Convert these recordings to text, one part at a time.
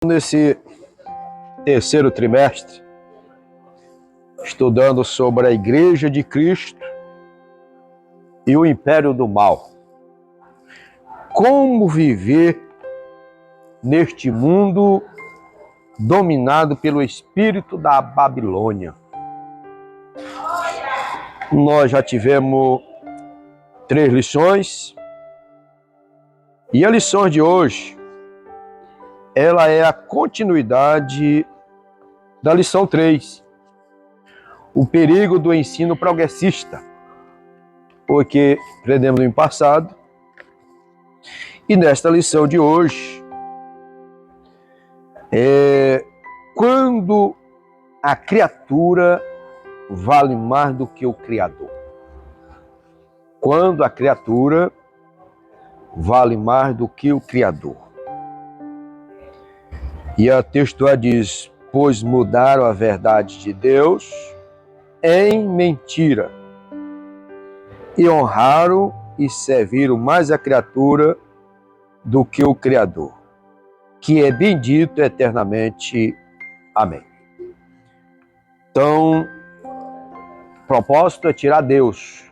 Nesse terceiro trimestre, estudando sobre a Igreja de Cristo e o Império do Mal. Como viver neste mundo dominado pelo espírito da Babilônia. Nós já tivemos 3 lições e a lição de hoje, ela é a continuidade da lição 3. O perigo do ensino progressista, porque aprendemos no passado. E nesta lição de hoje, quando a criatura vale mais do que o Criador. Quando a criatura vale mais do que o Criador. E a textura diz, pois mudaram a verdade de Deus em mentira, e honraram e serviram mais a criatura do que o Criador, que é bendito eternamente. Amém. Então, o propósito é tirar Deus,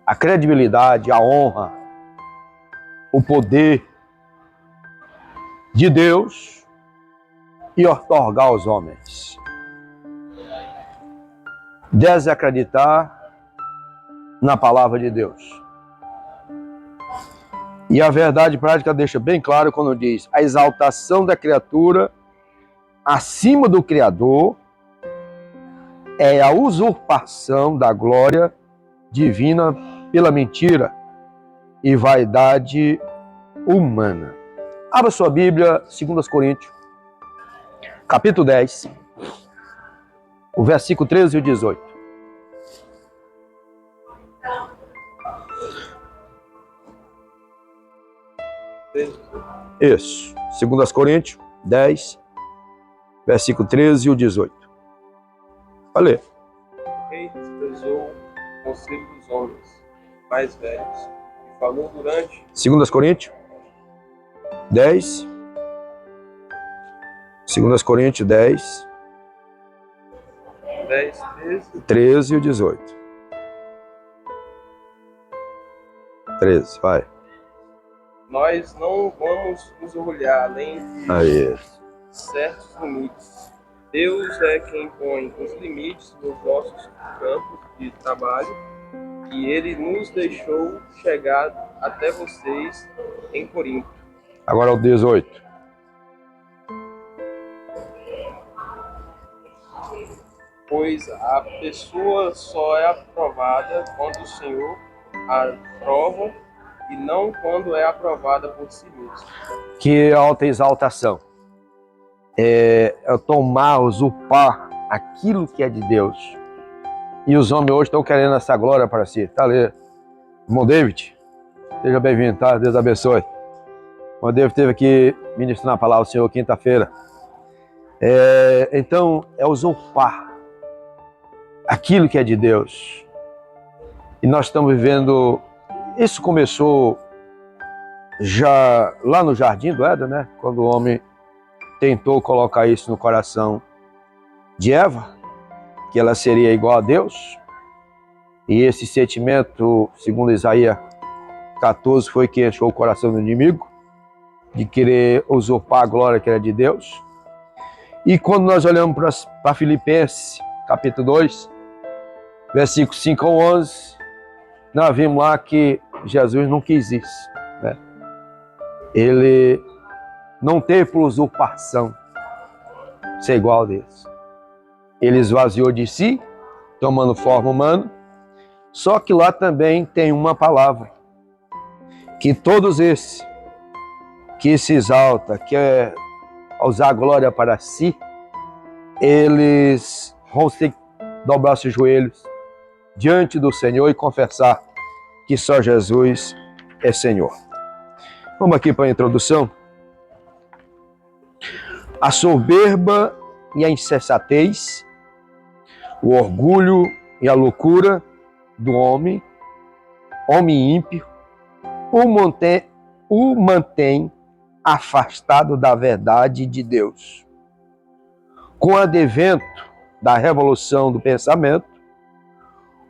a credibilidade, a honra, o poder de Deus e outorgar aos homens. Desacreditar na palavra de Deus. E a verdade prática deixa bem claro quando diz a exaltação da criatura acima do Criador é a usurpação da glória divina pela mentira e vaidade humana. Abra sua Bíblia, 2 Coríntios, capítulo 10, o versículo 13 e o 18. Isso, 2 Coríntios 10, versículo 13 e o 18. Vai ler. O rei desprezou o conselho dos homens mais velhos e falou durante... 2 Coríntios 10, 2 Coríntios 10, 13 e o 18. 13, vai. Nós não vamos nos orgulhar além de certos limites. Deus é quem põe os limites nos nossos campos de trabalho e Ele nos deixou chegar até vocês em Corinto. Agora o 18. Pois a pessoa só é aprovada quando o Senhor a aprova e não quando é aprovada por si mesmo. Que alta exaltação. É tomar, usurpar aquilo que é de Deus. E os homens hoje estão querendo essa glória para si. Tá ali. Irmão David, seja bem-vindo, tá? Deus abençoe. O David esteve aqui ministrando a palavra do Senhor quinta-feira. Então, é usurpar aquilo que é de Deus. E nós estamos vivendo... Isso começou já lá no Jardim do Éden, né? Quando o homem tentou colocar isso no coração de Eva, que ela seria igual a Deus. E esse sentimento, segundo Isaías 14, foi que encheu o coração do inimigo, de querer usurpar a glória que era de Deus. E quando nós olhamos para Filipenses, capítulo 2, versículos 5 ao 11, nós vimos lá que Jesus não quis isso, né? Ele não teve por usurpação ser igual a Deus. Ele esvaziou de si, tomando forma humana. Só que lá também tem uma palavra, que todos esses que se exalta, que é usar a glória para si, eles vão ter que dobrar seus joelhos diante do Senhor e confessar que só Jesus é Senhor. Vamos aqui para a introdução. A soberba e a insensatez, o orgulho e a loucura do homem ímpio, o mantém afastado da verdade de Deus. Com o advento da revolução do pensamento,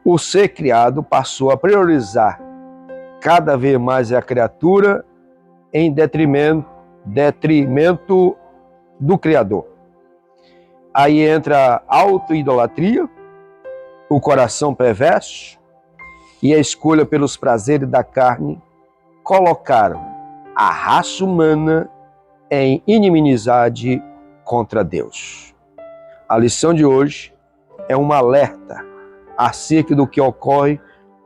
o ser criado passou a priorizar cada vez mais a criatura em detrimento do Criador. Aí entra a auto-idolatria, o coração perverso e a escolha pelos prazeres da carne colocaram a raça humana em inimizade contra Deus. A lição de hoje é um alerta acerca do que ocorre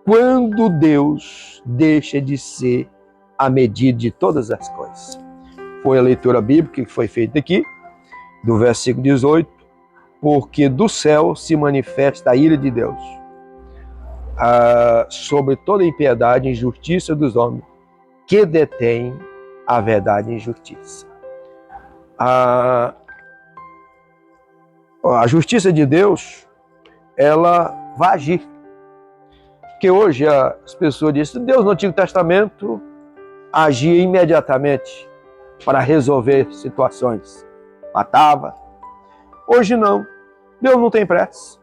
quando Deus deixa de ser a medida de todas as coisas. Foi a leitura bíblica que foi feita aqui, do versículo 18, porque do céu se manifesta a ira de Deus sobre toda impiedade e injustiça dos homens que detêm a verdade e injustiça. A justiça de Deus, ela vai agir. Porque hoje as pessoas dizem que Deus no Antigo Testamento agia imediatamente para resolver situações. Matava. Hoje não. Deus não tem pressa.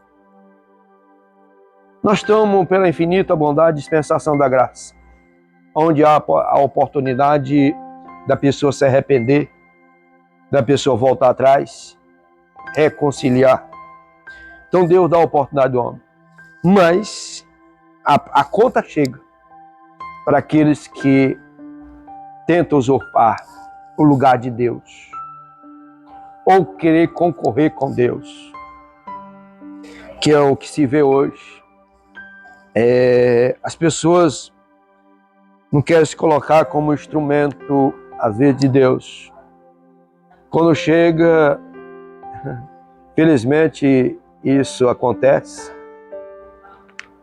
Nós estamos pela infinita bondade e dispensação da graça, onde há a oportunidade da pessoa se arrepender, da pessoa voltar atrás, reconciliar. Então Deus dá a oportunidade ao homem. Mas a conta chega para aqueles que tentam usurpar o lugar de Deus ou querer concorrer com Deus, que é o que se vê hoje. As pessoas não querem se colocar como instrumento, às vezes, de Deus. Quando chega, felizmente, isso acontece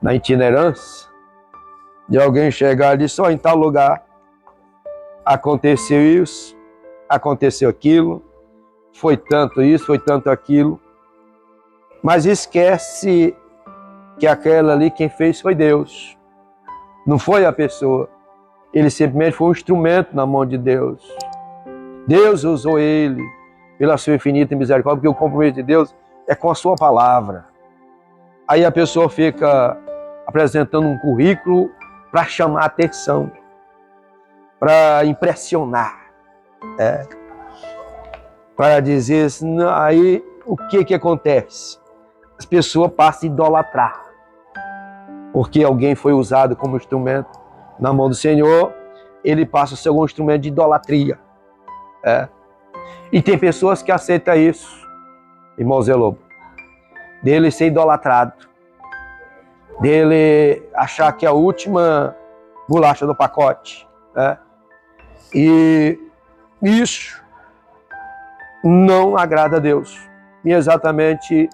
na itinerância, de alguém chegar ali só em tal lugar, aconteceu isso, aconteceu aquilo, foi tanto isso, foi tanto aquilo, mas esquece que aquela ali quem fez foi Deus, não foi a pessoa. Ele simplesmente foi um instrumento na mão de Deus. Deus usou ele pela sua infinita misericórdia, porque o compromisso de Deus é com a sua palavra. Aí a pessoa fica apresentando um currículo para chamar a atenção, para impressionar, para dizer assim. Aí o que acontece? As pessoas passam a idolatrar, porque alguém foi usado como instrumento na mão do Senhor, ele passa a ser um instrumento de idolatria. E tem pessoas que aceitam isso, irmão Zé Lobo, dele ser idolatrado, dele achar que é a última bolacha do pacote. E isso não agrada a Deus. E exatamente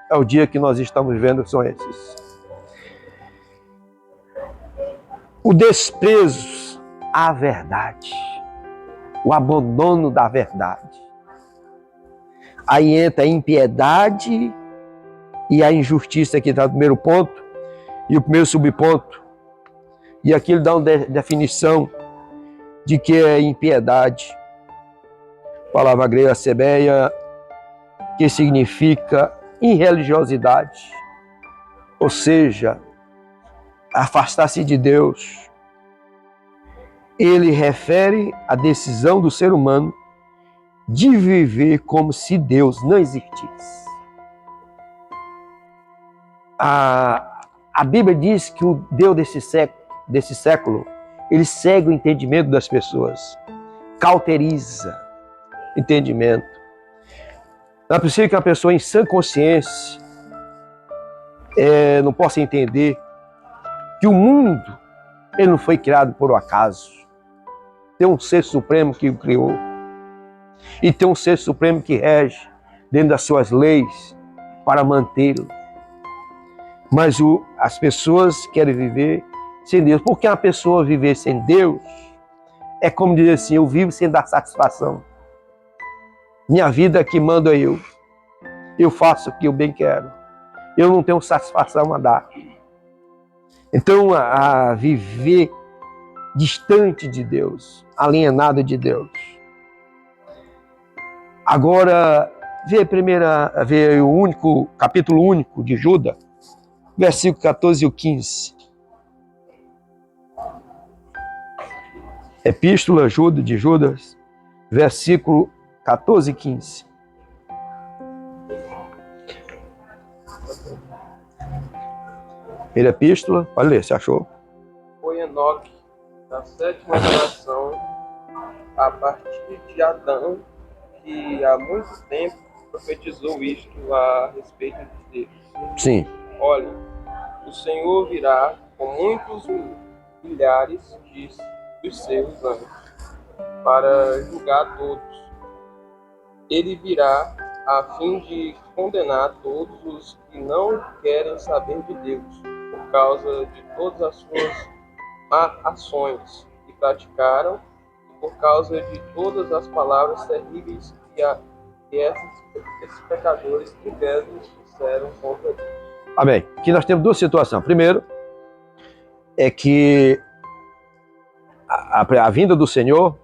é o dia que nós estamos vivendo, são esses. O desprezo à verdade, o abandono da verdade. Aí entra a impiedade e a injustiça, que está no primeiro ponto, e o primeiro subponto. E aqui ele dá uma definição de que é impiedade. Palavra grega sebeia, que significa irreligiosidade, ou seja, afastar-se de Deus. Ele refere a decisão do ser humano de viver como se Deus não existisse. A Bíblia diz que o Deus desse século, ele cega o entendimento das pessoas, cauteriza entendimento. Não é possível que uma pessoa em sã consciência não possa entender que o mundo ele não foi criado por um acaso. Tem um ser supremo que o criou. E tem um ser supremo que rege dentro das suas leis para mantê-lo. Mas as pessoas querem viver sem Deus. Porque uma pessoa viver sem Deus é como dizer assim: eu vivo sem dar satisfação. Minha vida que mando eu. Eu faço o que eu bem quero. Eu não tenho satisfação a dar. Então, a viver distante de Deus, alienado de Deus, Agora, vê o único, capítulo único de Judas, versículo 14 e 15. Epístola de Judas, versículo 14 e 15. Primeira epístola, pode ler, você achou? Foi Enoque, da 7ª geração, a partir de Adão, que há muito tempo profetizou isto a respeito de Deus. Sim. Olha, o Senhor virá com muitos milhares dos seus anjos para julgar todos. Ele virá a fim de condenar todos os que não querem saber de Deus, por causa de todas as suas má ações que praticaram, e por causa de todas as palavras terríveis que esses pecadores invejosos disseram contra Deus. Amém. Aqui nós temos duas situações. Primeiro, é que a vinda do Senhor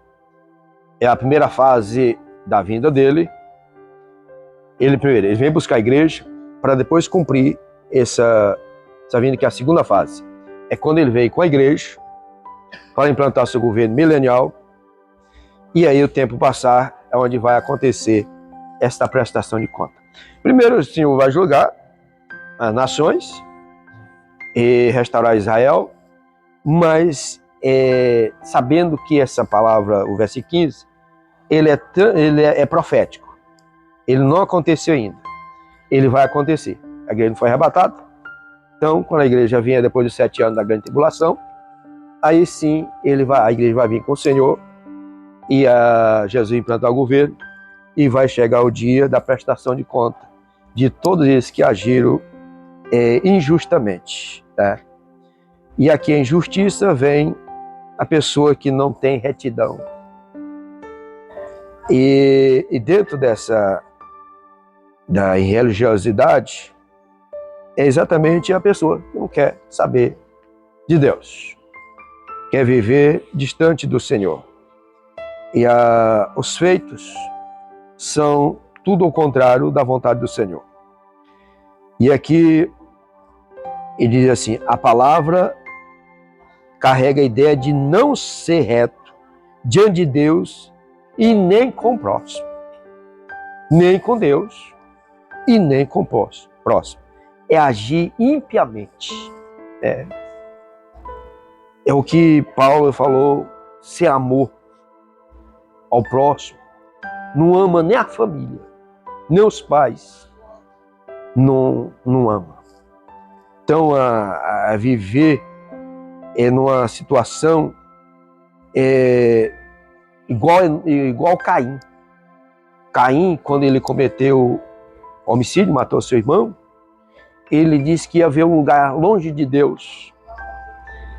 é a primeira fase da vinda dele. Ele vem buscar a igreja para depois cumprir essa vinda, que é a segunda fase. É quando ele veio com a igreja para implantar seu governo milenial, e aí o tempo passar é onde vai acontecer esta prestação de conta. Primeiro, o Senhor vai julgar as nações e restaurar Israel, mas sabendo que essa palavra, o versículo 15, ele é profético. Ele não aconteceu ainda. Ele vai acontecer. A igreja não foi arrebatada. Então, quando a igreja vier depois dos 7 anos da grande tribulação, aí sim a igreja vai vir com o Senhor e Jesus implantar o governo, e vai chegar o dia da prestação de conta de todos eles que agiram injustamente. Tá? E aqui a injustiça vem a pessoa que não tem retidão. E dentro da religiosidade, é exatamente a pessoa que não quer saber de Deus, quer viver distante do Senhor. E os feitos são tudo ao contrário da vontade do Senhor. E aqui ele diz assim: a palavra carrega a ideia de não ser reto diante de Deus e nem com o próximo, nem com Deus e nem com o próximo. É agir impiamente. É o que Paulo falou, ser amor ao próximo. Não ama nem a família, nem os pais. Não ama. Então, a viver numa situação igual Caim. Caim, quando ele cometeu homicídio, matou seu irmão, ele disse que ia haver um lugar longe de Deus,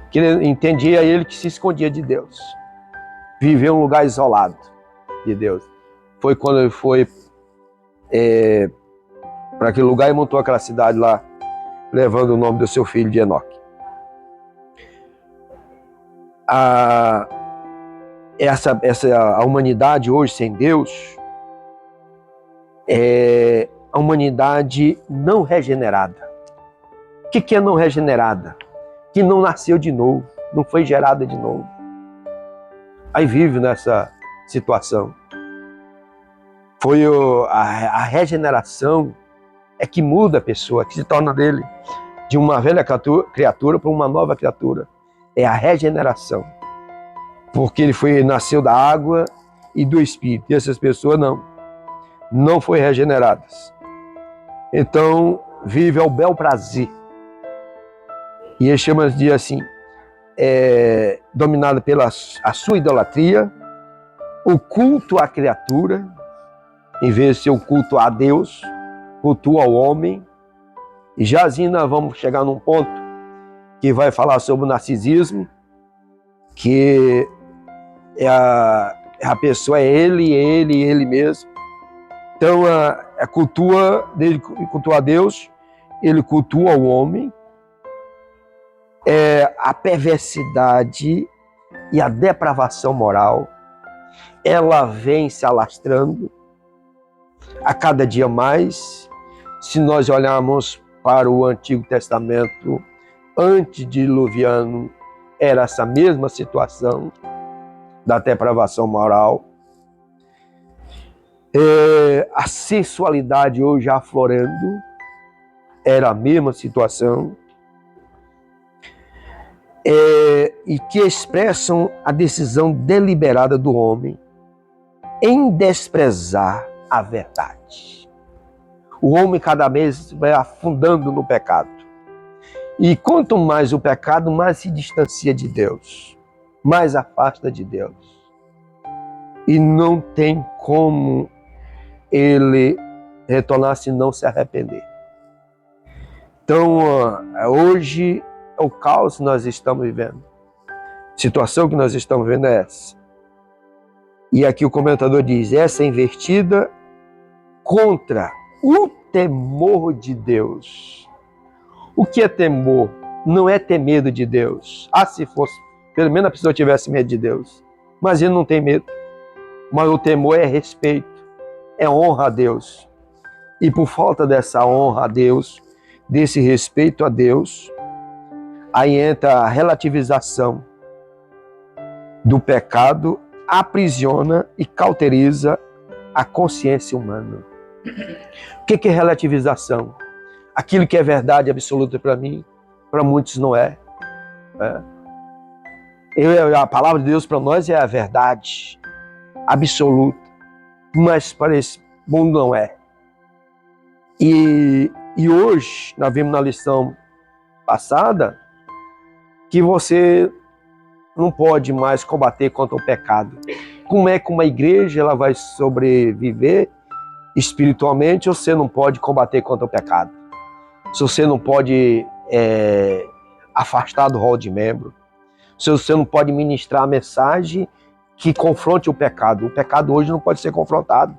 que ele entendia ele que se escondia de Deus, viveu um lugar isolado de Deus. Foi quando ele foi para aquele lugar e montou aquela cidade lá, levando o nome do seu filho de Enoque. A humanidade hoje sem Deus é a humanidade não regenerada. O que é não regenerada? Que não nasceu de novo, não foi gerada de novo. Aí vive nessa situação. Foi a regeneração é que muda a pessoa, que se torna dele de uma velha criatura para uma nova criatura. É a regeneração. Porque ele nasceu da água e do Espírito. E essas pessoas não foram regeneradas. Então, vive ao bel prazer. E ele chama de assim, dominada pela a sua idolatria, o culto à criatura, em vez de ser o culto a Deus, culto ao homem. E já assim nós vamos chegar num ponto que vai falar sobre o narcisismo, que a pessoa é ele mesmo. Então, a cultua dele cultua a Deus, ele cultua o homem. A perversidade e a depravação moral, ela vem se alastrando a cada dia mais. Se nós olharmos para o Antigo Testamento, antediluviano, era essa mesma situação da depravação moral. A sensualidade hoje aflorando, era a mesma situação. E que expressam a decisão deliberada do homem em desprezar a verdade. O homem cada vez vai afundando no pecado. E quanto mais o pecado, mais se distancia de Deus, mais afasta de Deus. E não tem como ele retornar se não se arrepender. Então, hoje, o caos que nós estamos vivendo. A situação que nós estamos vivendo é essa. E aqui o comentador diz, essa é invertida contra o temor de Deus. O que é temor? Não é ter medo de Deus. Se fosse, pelo menos a pessoa tivesse medo de Deus. Mas ele não tem medo. Mas o temor é respeito, é honra a Deus. E por falta dessa honra a Deus, desse respeito a Deus, aí entra a relativização do pecado, aprisiona e cauteriza a consciência humana. O que é relativização? Aquilo que é verdade absoluta para mim, para muitos não é. A palavra de Deus para nós é a verdade absoluta, mas para esse mundo não é. E hoje, nós vimos na lição passada, que você não pode mais combater contra o pecado. Como é que uma igreja ela vai sobreviver espiritualmente, ou você não pode combater contra o pecado? Se você não pode afastar do rol de membro, se você não pode ministrar a mensagem que confronte o pecado. O pecado hoje não pode ser confrontado.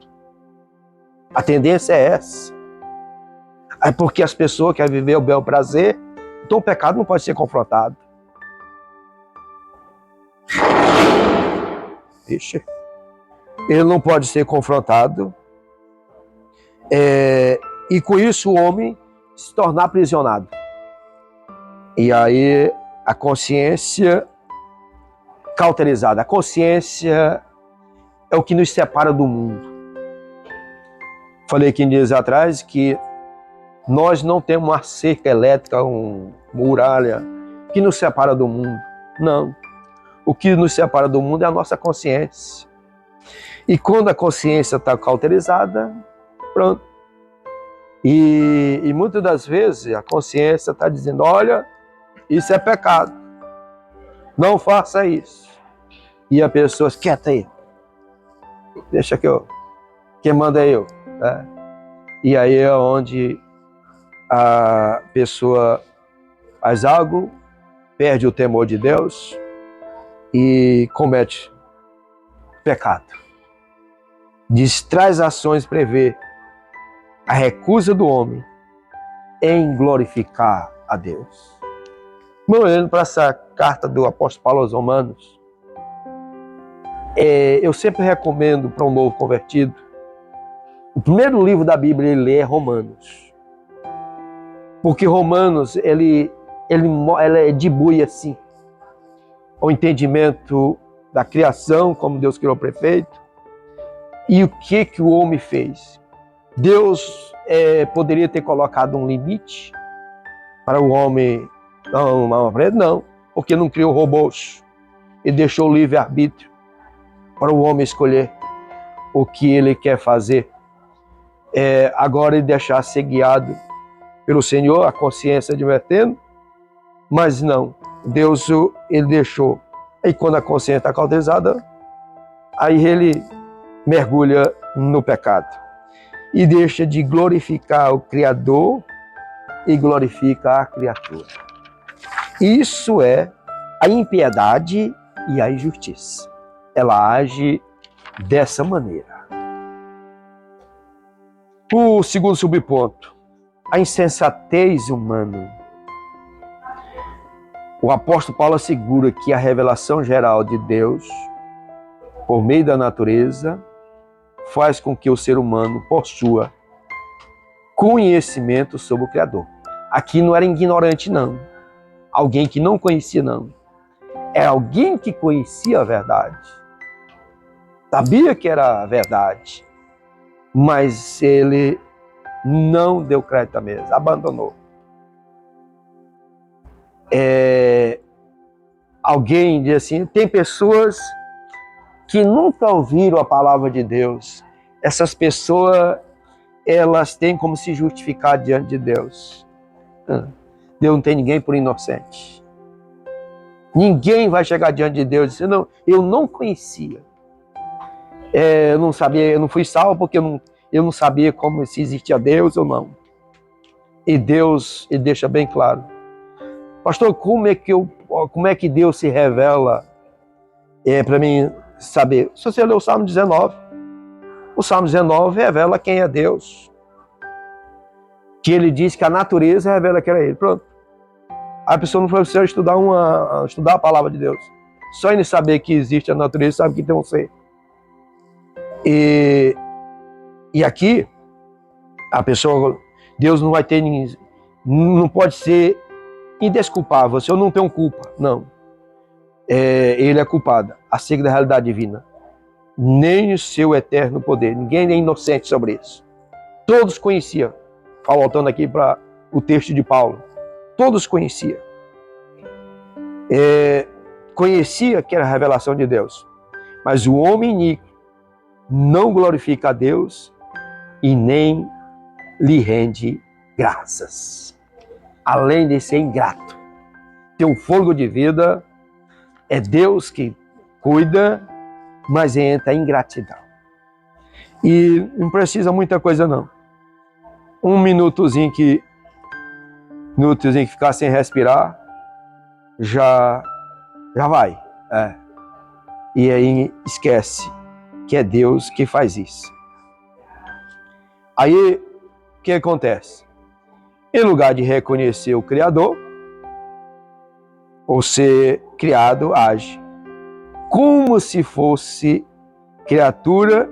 A tendência é essa. É porque as pessoas querem viver o bel prazer, então o pecado não pode ser confrontado. Ixi. Ele não pode ser confrontado. E com isso o homem se tornar aprisionado. E aí a consciência cauterizada. A consciência é o que nos separa do mundo. Falei aqui dias atrás que nós não temos uma cerca elétrica, uma muralha que nos separa do mundo. Não. O que nos separa do mundo é a nossa consciência. E quando a consciência está cauterizada, pronto. E muitas das vezes a consciência está dizendo, olha, isso é pecado. Não faça isso. E a pessoa, quieta aí. Deixa que eu... Quem manda é eu. Tá? E aí é onde a pessoa faz algo, perde o temor de Deus e comete pecado. Traz ações prevê a recusa do homem em glorificar a Deus. Olhando para essa carta do apóstolo Paulo aos Romanos, eu sempre recomendo para um novo convertido, o primeiro livro da Bíblia ele lê é Romanos. Porque Romanos, ele dibui assim, o entendimento da criação, como Deus criou o perfeito, e o que o homem fez. Deus poderia ter colocado um limite para o homem, não, porque não criou robôs e deixou o livre-arbítrio para o homem escolher o que ele quer fazer. Agora ele deixar ser guiado pelo Senhor, a consciência advertendo, mas não, Deus ele deixou. E quando a consciência está cauterizada, aí ele mergulha no pecado e deixa de glorificar o Criador e glorifica a criatura. Isso é a impiedade e a injustiça. Ela age dessa maneira. O segundo subponto, a insensatez humana. O apóstolo Paulo assegura que a revelação geral de Deus, por meio da natureza, faz com que o ser humano possua conhecimento sobre o Criador. Aqui não era ignorante, não. Alguém que não conhecia, não. É alguém que conhecia a verdade. Sabia que era a verdade. Mas ele não deu crédito à mesa, abandonou. Alguém diz assim, tem pessoas que nunca ouviram a palavra de Deus. Essas pessoas, elas têm como se justificar diante de Deus. Deus não tem ninguém por inocente. Ninguém vai chegar diante de Deus e dizer, não, eu não conhecia. Eu não sabia, eu não fui salvo porque eu não sabia como se existia Deus ou não. E Deus ele deixa bem claro. Pastor, como é que Deus se revela para mim saber? Se você ler o Salmo 19, o Salmo 19 revela quem é Deus. Que ele diz que a natureza revela quem é ele. Pronto. A pessoa não precisa estudar a palavra de Deus. Só ele saber que existe a natureza, sabe que tem um ser. E aqui, a pessoa, Deus não vai ter ninguém, não pode ser indesculpável. Se eu não tenho culpa, não. Ele é culpado, acerca da realidade divina. Nem o seu eterno poder. Ninguém é inocente sobre isso. Todos conheciam. Voltando aqui para o texto de Paulo. Todos conheciam. Conhecia que era a revelação de Deus. Mas o homem iníquo não glorifica a Deus e nem lhe rende graças. Além de ser ingrato. Ter um fôlego de vida, é Deus que cuida, mas entra em ingratidão. E não precisa muita coisa não. Um minutozinho que ficar sem respirar, já vai. E aí esquece que é Deus que faz isso. Aí, o que acontece? Em lugar de reconhecer o Criador, o ser criado age como se fosse criatura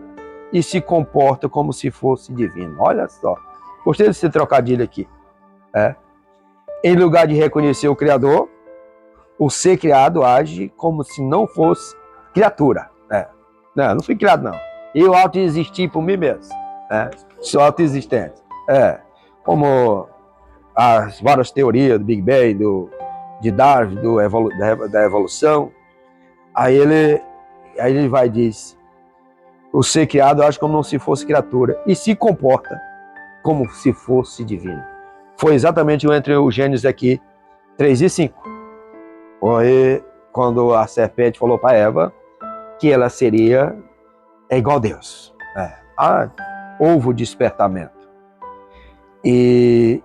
e se comporta como se fosse divino. Olha só. Gostei desse trocadilho aqui. Em lugar de reconhecer o Criador, o ser criado age como se não fosse criatura. Não fui criado, não. Eu autoexisti por mim mesmo. Sou autoexistente. Como as várias teorias do Big Bang, de Darwin, da evolução. Aí ele vai e diz, o ser criado age como se fosse criatura e se comporta como se fosse divino. Foi exatamente entre o Gênesis aqui, 3 e 5. Quando a serpente falou para Eva que ela seria igual a Deus. Houve o despertamento. E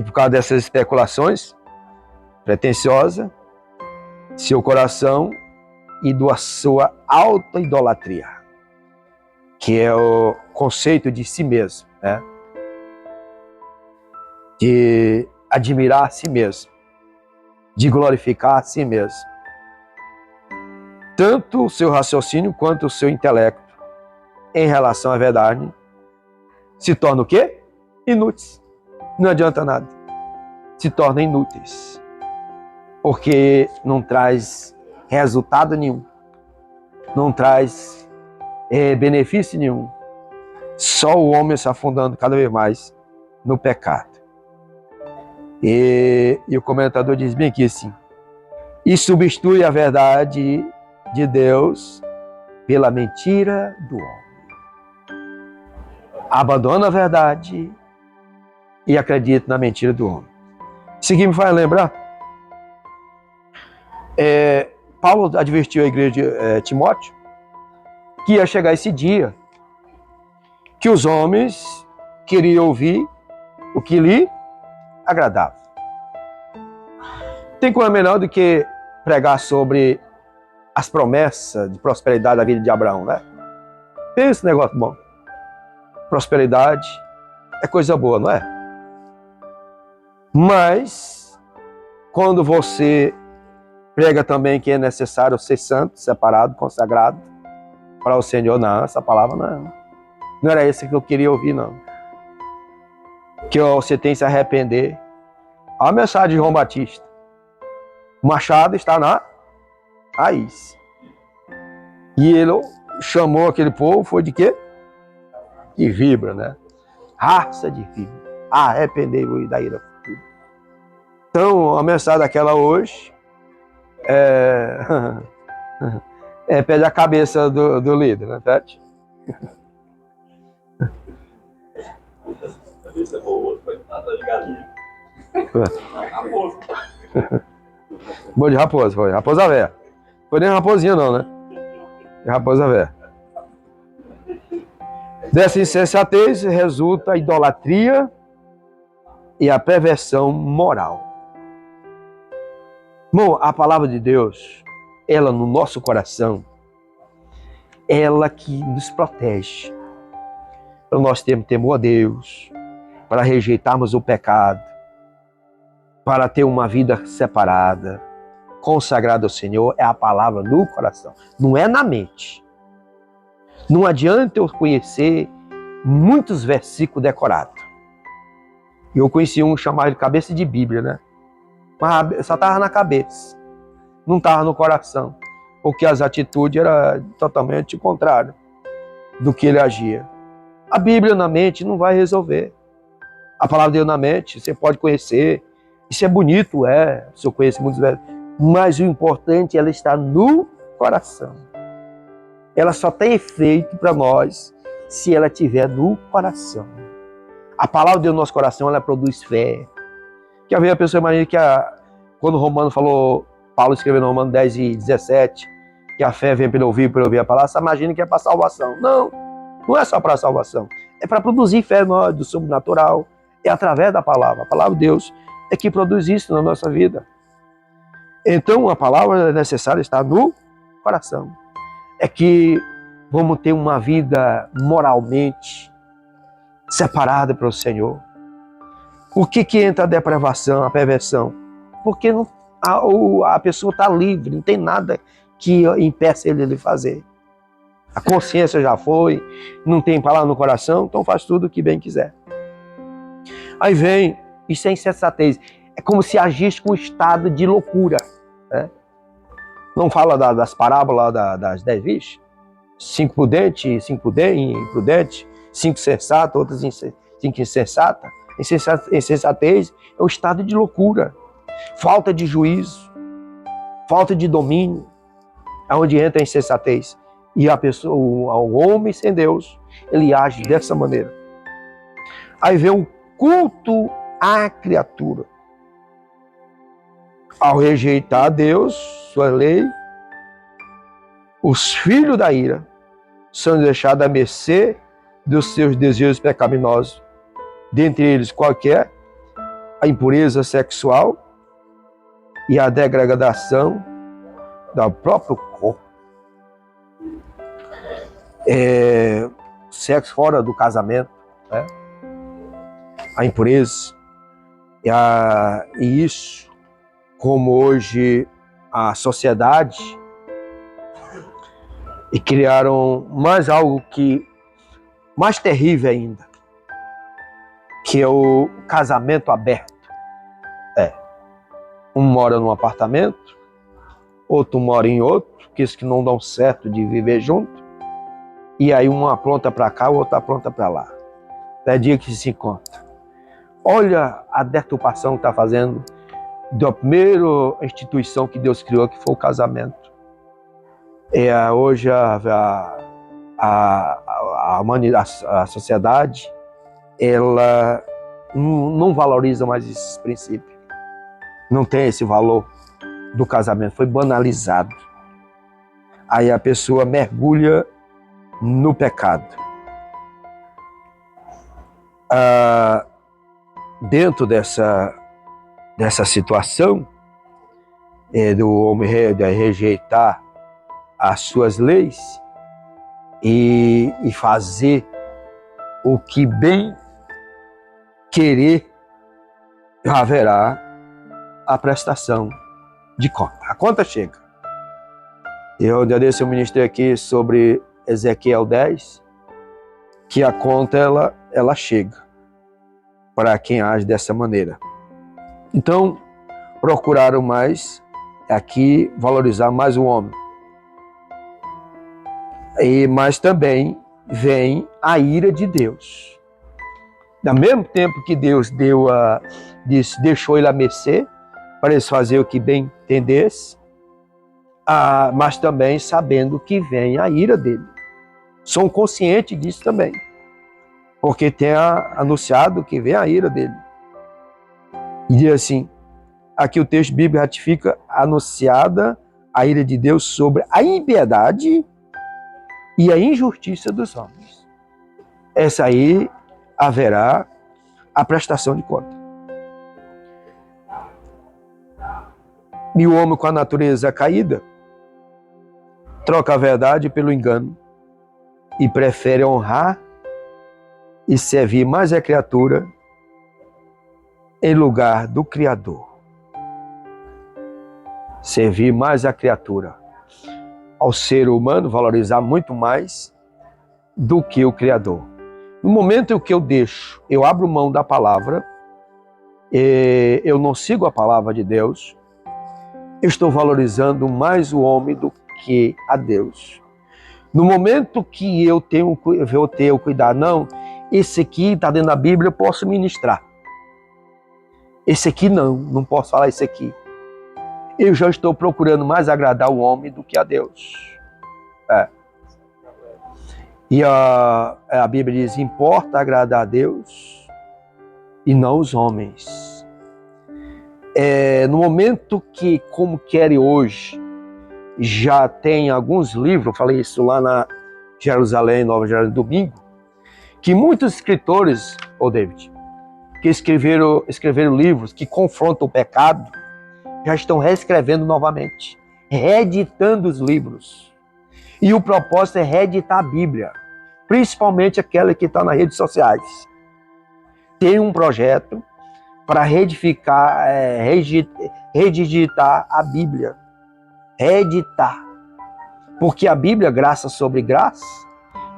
por causa dessas especulações pretensiosas, seu coração e da sua auto-idolatria, que é o conceito de si mesmo, de admirar a si mesmo, de glorificar a si mesmo. Tanto o seu raciocínio quanto o seu intelecto em relação à verdade se torna o quê? Inúteis. Não adianta nada. Se tornam inúteis. Porque não traz resultado nenhum. Não traz benefício nenhum. Só o homem se afundando cada vez mais no pecado. E o comentador diz bem aqui assim, e substitui a verdade de Deus pela mentira do homem. Abandona a verdade e acredita na mentira do homem. Isso aqui me faz lembrar, Paulo advertiu a igreja de Timóteo que ia chegar esse dia que os homens queriam ouvir o que lhe agradava. Tem coisa melhor do que pregar sobre as promessas de prosperidade da vida de Abraão, né? Tem esse negócio bom. Prosperidade é coisa boa, não é? Mas, quando você prega também que é necessário ser santo, separado, consagrado para o Senhor, não, essa palavra não é. Não era esse que eu queria ouvir, não. Que você tem que se arrepender. Olha a mensagem de João Batista. O machado está na raiz. E ele chamou aquele povo, foi de quê? De vibra, né? Raça de vibra. Arrependei-vos da ira futura. Então, a mensagem daquela hoje pede a cabeça do líder, né, Pede? Isso é boa, foi nada de galinha. Raposa. Bom de raposa, foi. Raposa véia. Foi nem raposinha não, né? Raposa véia. Dessa insensatez resulta a idolatria e a perversão moral. Bom, a palavra de Deus, ela no nosso coração, ela que nos protege. Para nós termos temor a Deus, para rejeitarmos o pecado, para ter uma vida separada, consagrada ao Senhor, é a palavra no coração, não é na mente. Não adianta eu conhecer muitos versículos decorados. Eu conheci um chamado de cabeça de Bíblia, né? Mas só estava na cabeça, não estava no coração, porque as atitudes eram totalmente contrárias do que ele agia. A Bíblia na mente não vai resolver. A palavra de Deus na mente, você pode conhecer, isso é bonito, se eu conheço muitos versículos, mas o importante é ela estar no coração. Ela só tem efeito para nós se ela estiver no coração. A palavra de Deus no nosso coração, ela produz fé. Que a pessoa imagina que quando o Romano falou, Paulo escreveu no Romano 10 e 17, que a fé vem pelo ouvir a palavra, você imagina que é para salvação. Não, não é só para salvação. É para produzir fé nós, do sobrenatural. É através da palavra. A palavra de Deus é que produz isso na nossa vida. Então a palavra é necessária estar no coração. É que vamos ter uma vida moralmente separada para o Senhor. Por que entra a depravação, a perversão? Porque a pessoa está livre, não tem nada que impeça ele de fazer. A consciência já foi, não tem palavra no coração, então faz tudo o que bem quiser. Aí vem, isso é insensatez. É como se agisse com um estado de loucura. Né? Não fala das parábolas das 10 virgens? 5 prudentes, 5 imprudentes, 5 sensatas, outras 5 insensatas. Insensatez é o estado de loucura, falta de juízo, falta de domínio, aonde entra a insensatez. E a pessoa, o homem sem Deus, ele age dessa maneira. Aí vem o culto à criatura. Ao rejeitar Deus, sua lei, os filhos da ira são deixados à mercê dos seus desejos pecaminosos. Dentre eles, qualquer a impureza sexual e a degradação do próprio corpo. Sexo fora do casamento, né? A impureza. E isso, como hoje a sociedade, e criaram mais algo que mais terrível ainda, que é o casamento aberto. Um mora num apartamento, outro mora em outro, que isso que não dão certo de viver junto, e aí uma apronta para cá, outra apronta para lá. É dia que se encontra. Olha a deturpação que está fazendo da primeira instituição que Deus criou, que foi o casamento. Hoje a sociedade, ela não valoriza mais esses princípios. Não tem esse valor do casamento, foi banalizado. Aí a pessoa mergulha no pecado. Dentro dessa situação do homem rejeitar as suas leis e fazer o que bem querer, haverá a prestação de conta. A conta chega. Eu ministrei aqui sobre Ezequiel 10, que a conta ela chega para quem age dessa maneira. Então, procuraram mais aqui valorizar mais o homem. Mas também vem a ira de Deus. Ao mesmo tempo que Deus deixou ele a mercê, para eles fazerem o que bem entendesse, mas também sabendo que vem a ira dele. São conscientes disso também, porque tem anunciado que vem a ira dele. E diz assim, aqui o texto bíblico ratifica anunciada a ira de Deus sobre a impiedade e a injustiça dos homens. Essa aí haverá a prestação de conta. E o homem com a natureza caída troca a verdade pelo engano e prefere honrar e servir mais a criatura em lugar do Criador. Servir mais a criatura. Ao ser humano, valorizar muito mais do que o Criador. No momento em que eu abro mão da palavra, eu não sigo a palavra de Deus, eu estou valorizando mais o homem do que a Deus. No momento que eu vou ter o cuidado, não, esse aqui está dentro da Bíblia, eu posso ministrar. Esse aqui não posso falar esse aqui. Eu já estou procurando mais agradar o homem do que a Deus. E a Bíblia diz, importa agradar a Deus e não os homens. No momento que, como querem hoje, já tem alguns livros, eu falei isso lá na Jerusalém, Nova Jerusalém, domingo, que muitos escritores, David, que escreveram livros que confrontam o pecado, já estão reescrevendo novamente, reeditando os livros. E o propósito é reeditar a Bíblia, principalmente aquela que está nas redes sociais. Tem um projeto para reedificar, redigitar a Bíblia. Reeditar. Porque a Bíblia, graça sobre graça,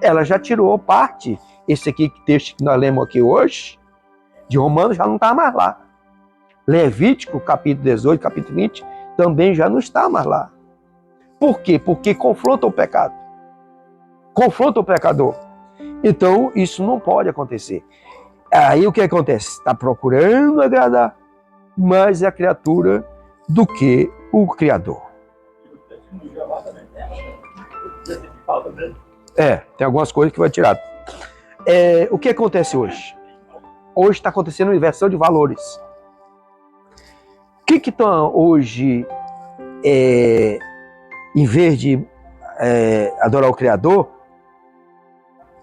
ela já tirou parte. Esse aqui, texto que nós lemos aqui hoje, de Romanos, já não está mais lá. Levítico, capítulo 18, capítulo 20, também já não está mais lá. Por quê? Porque confronta o pecado. Confronta o pecador. Então, isso não pode acontecer. Aí o que acontece? Está procurando agradar mais a criatura do que o Criador. Tem algumas coisas que vai tirar. O que acontece hoje? Hoje está acontecendo uma inversão de valores. O que estão hoje, em vez de adorar o Criador,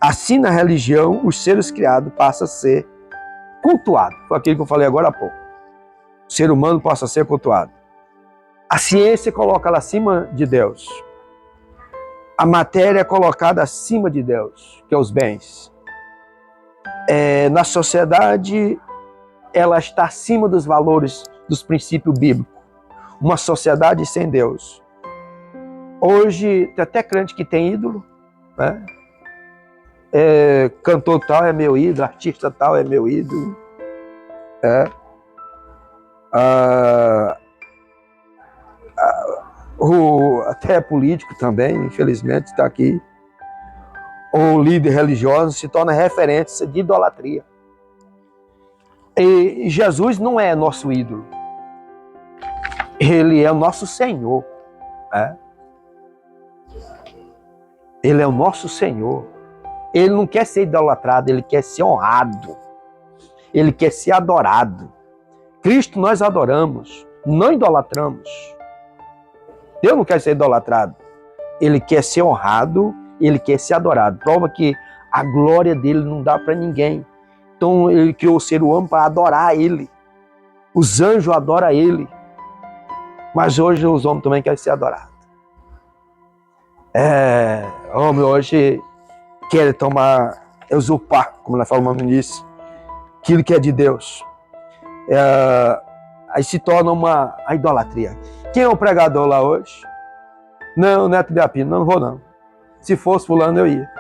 assim na religião, os seres criados passam a ser cultuados. Foi aquilo que eu falei agora há pouco. O ser humano passa a ser cultuado. A ciência coloca ela acima de Deus. A matéria é colocada acima de Deus, que é os bens. Na sociedade, ela está acima dos valores, dos princípios bíblicos. Uma sociedade sem Deus. Hoje, tem até crente que tem ídolo, né? Cantor tal é meu ídolo, artista tal é meu ídolo. Até político também, infelizmente, está aqui. Ou líder religioso se torna referência de idolatria. E Jesus não é nosso ídolo. Ele é o nosso Senhor. Ele é o nosso Senhor. Ele não quer ser idolatrado, ele quer ser honrado. Ele quer ser adorado. Cristo nós adoramos, não idolatramos. Deus não quer ser idolatrado. Ele quer ser honrado, ele quer ser adorado. Prova que a glória dele não dá para ninguém. Então ele criou o ser humano para adorar ele. Os anjos adoram ele. Mas hoje os homens também querem ser adorados. Homem hoje quer usurpar, como nós falamos no início, aquilo que é de Deus. Aí se torna a idolatria. Quem é o pregador lá hoje? Não, Neto Biapino, não vou não. Se fosse fulano, eu ia.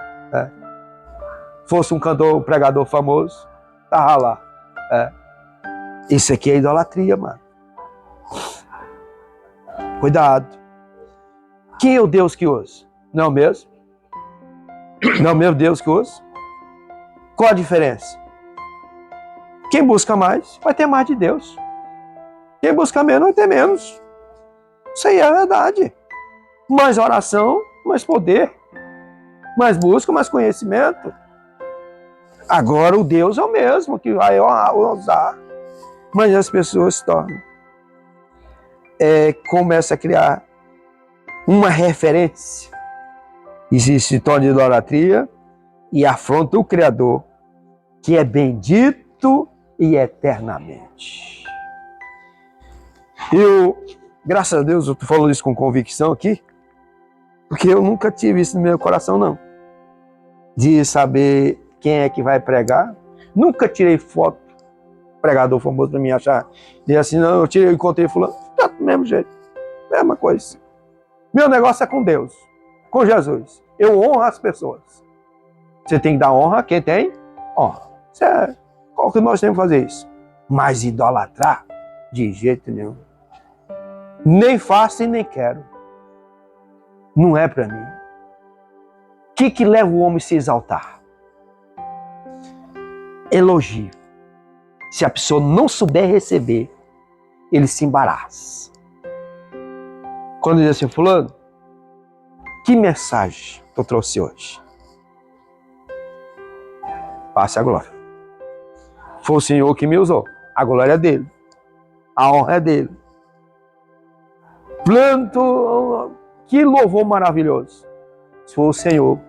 fosse um cantor, um pregador famoso, tava lá. Isso aqui é idolatria, mano. Cuidado. Quem é o Deus que usa? Não é o mesmo? Não é o mesmo Deus que usa? Qual a diferença? Quem busca mais, vai ter mais de Deus. Quem busca menos, vai ter menos. Isso aí é a verdade. Mais oração, mais poder. Mais busca, mais conhecimento. Agora o Deus é o mesmo que vai usar. Mas as pessoas se tornam. Começa a criar uma referência. E se torna idolatria e afronta o Criador, que é bendito e eternamente. Graças a Deus, eu estou falando isso com convicção aqui, porque eu nunca tive isso no meu coração, não. De saber quem é que vai pregar. Nunca tirei foto, pregador famoso para mim achar. E assim, não, eu encontrei fulano, tá do mesmo jeito. Mesma coisa. Meu negócio é com Deus, com Jesus. Eu honro as pessoas. Você tem que dar honra a quem tem honra. Qual que nós temos que fazer isso? Mas idolatrar, de jeito nenhum. Nem faço e nem quero. Não é para mim. O que leva o homem a se exaltar? Elogio. Se a pessoa não souber receber, ele se embaraça. Quando diz assim, fulano, que mensagem eu trouxe hoje? Passe a glória. Foi o Senhor que me usou. A glória é dele. A honra é dele. Planto, que louvor maravilhoso. Se for o Senhor,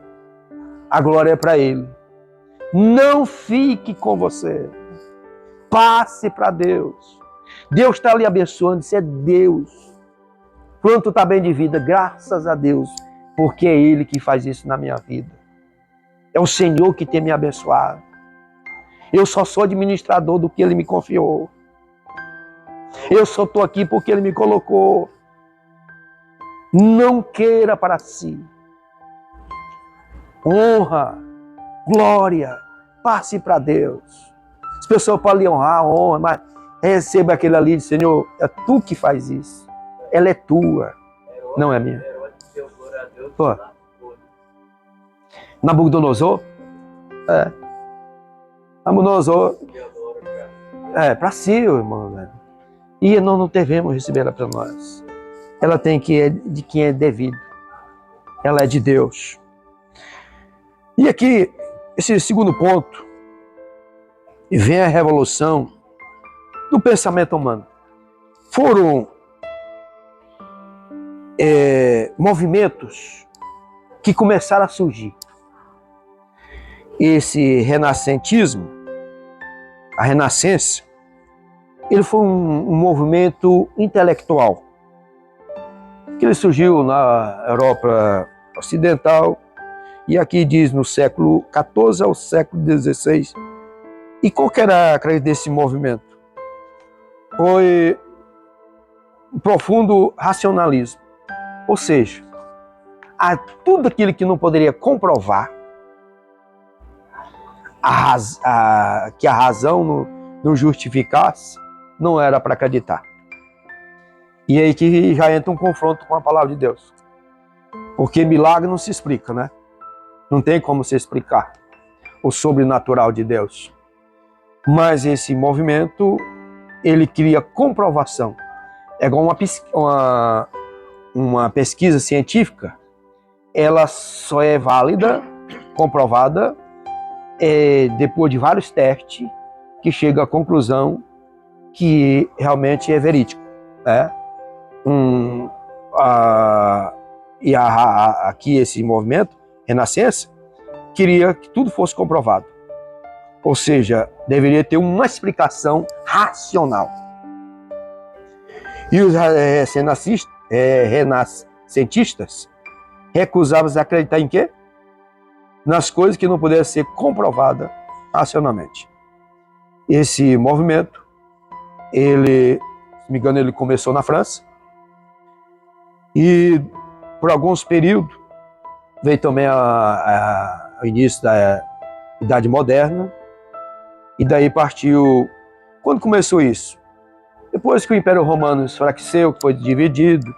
a glória é para ele. Não fique com você. Passe para Deus. Deus está lhe abençoando, isso é Deus. Pronto, está bem de vida, graças a Deus, porque é Ele que faz isso na minha vida. É o Senhor que tem me abençoado. Eu só sou administrador do que Ele me confiou. Eu só estou aqui porque Ele me colocou. Não queira para si. Honra, glória, passe para Deus. As pessoas podem lhe honrar, honra, mas receba aquele ali, Senhor, é tu que faz isso. Ela é tua, não é minha. Pô. Nabucodonosor? Nabucodonosor para si, irmão. Velho. E nós não devemos receber ela para nós. Ela tem que é de quem é devido. Ela é de Deus. E aqui, esse segundo ponto, vem a revolução do pensamento humano. Foram movimentos que começaram a surgir. Esse renascentismo, a renascença, ele foi um movimento intelectual, que ele surgiu na Europa Ocidental, e aqui diz no século XIV ao século XVI. E qual que era a crença desse movimento? Foi um profundo racionalismo. Ou seja, tudo aquilo que não poderia comprovar, que a razão não justificasse, não era para acreditar. E aí que já entra um confronto com a palavra de Deus. Porque milagre não se explica, né? Não tem como se explicar o sobrenatural de Deus. Mas esse movimento, ele cria comprovação. É igual uma pesquisa científica, ela só é válida, comprovada, depois de vários testes, que chega à conclusão que realmente é verídico. Aqui esse movimento, Renascença, queria que tudo fosse comprovado. Ou seja, deveria ter uma explicação racional. E os renascentistas recusavam se acreditar em quê? Nas coisas que não pudessem ser comprovadas racionalmente. Esse movimento, se me engano, ele começou na França. E por alguns períodos, veio também o início Idade Moderna, e daí partiu... Quando começou isso? Depois que o Império Romano enfraqueceu, foi dividido,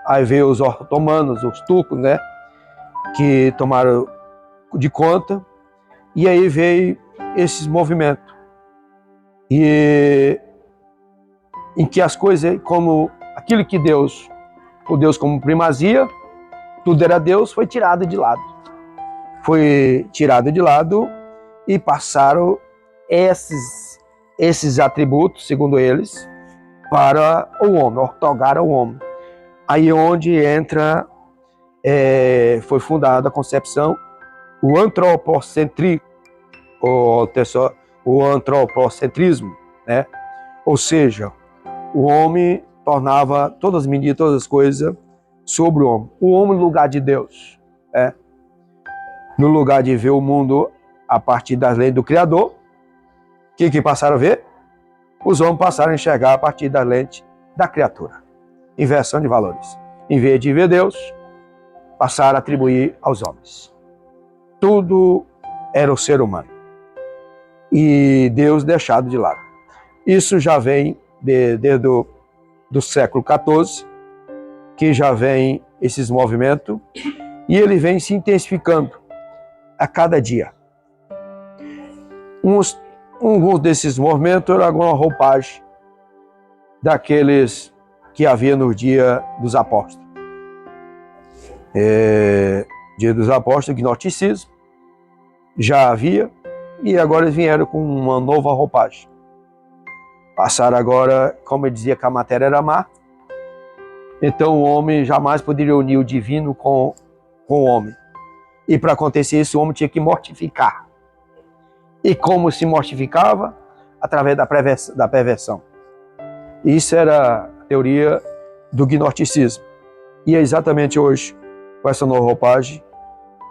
aí veio os otomanos, os turcos, né, que tomaram de conta, e aí veio esses movimentos. E em que as coisas, como aquilo que Deus, o Deus como primazia, tudo era Deus, foi tirado de lado. Foi tirado de lado e passaram esses atributos, segundo eles, para o homem, ortogaram ao homem. Aí onde entra, foi fundada a concepção, o antropocentrismo, o antropocentrismo, né? Ou seja, o homem tornava todas as medidas, todas as coisas sobre o homem. O homem no lugar de Deus, no lugar de ver o mundo a partir das leis do Criador, o que passaram a ver? Os homens passaram a enxergar a partir da lente da criatura. Inversão de valores. Em vez de ver Deus, passaram a atribuir aos homens. Tudo era o ser humano. E Deus deixado de lado. Isso já vem desde do século XIV, que já vem esses movimentos, e ele vem se intensificando a cada dia. Um desses movimentos era alguma roupagem daqueles que havia no dia dos apóstolos. Dia dos apóstolos, gnosticismo, já havia, e agora eles vieram com uma nova roupagem. Passaram agora, como eu dizia, que a matéria era má, então o homem jamais poderia unir o divino com o homem. E para acontecer isso, o homem tinha que mortificar. E como se mortificava? Através da perversão. Isso era a teoria do gnosticismo. E é exatamente hoje, com essa nova roupagem,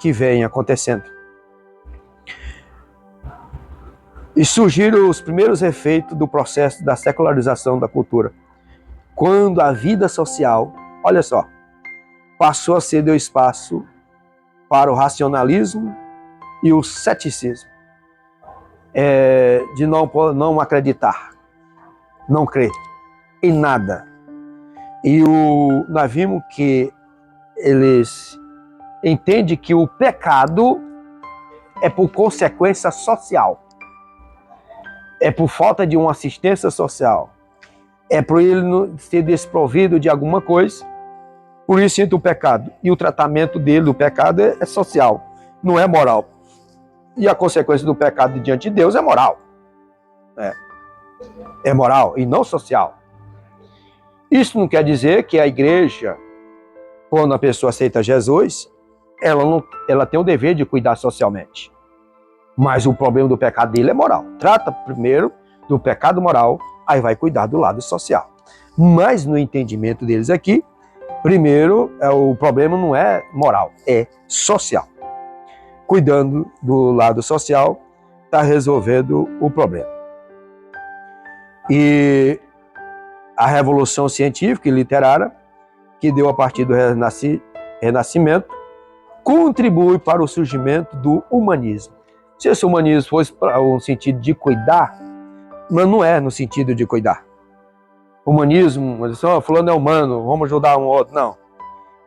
que vem acontecendo. E surgiram os primeiros efeitos do processo da secularização da cultura. Quando a vida social, olha só, passou a ceder espaço para o racionalismo e o ceticismo. De não acreditar, não crer em nada. E nós vimos que eles entendem que o pecado é por consequência social, é por falta de uma assistência social, é por ele ser desprovido de alguma coisa, por isso entra o pecado. E o tratamento dele, do pecado, é social, não é moral. E a consequência do pecado diante de Deus é moral. É moral e não social. Isso não quer dizer que a igreja, quando a pessoa aceita Jesus, ela tem o dever de cuidar socialmente. Mas o problema do pecado dele é moral. Trata primeiro do pecado moral, aí vai cuidar do lado social. Mas no entendimento deles aqui, primeiro, o problema não é moral, é social. Cuidando do lado social, está resolvendo o problema. E a revolução científica e literária, que deu a partir do Renascimento, contribui para o surgimento do humanismo. Se esse humanismo fosse para um sentido de cuidar, mas não é no sentido de cuidar. Humanismo, fulano é humano, vamos ajudar um outro. Não.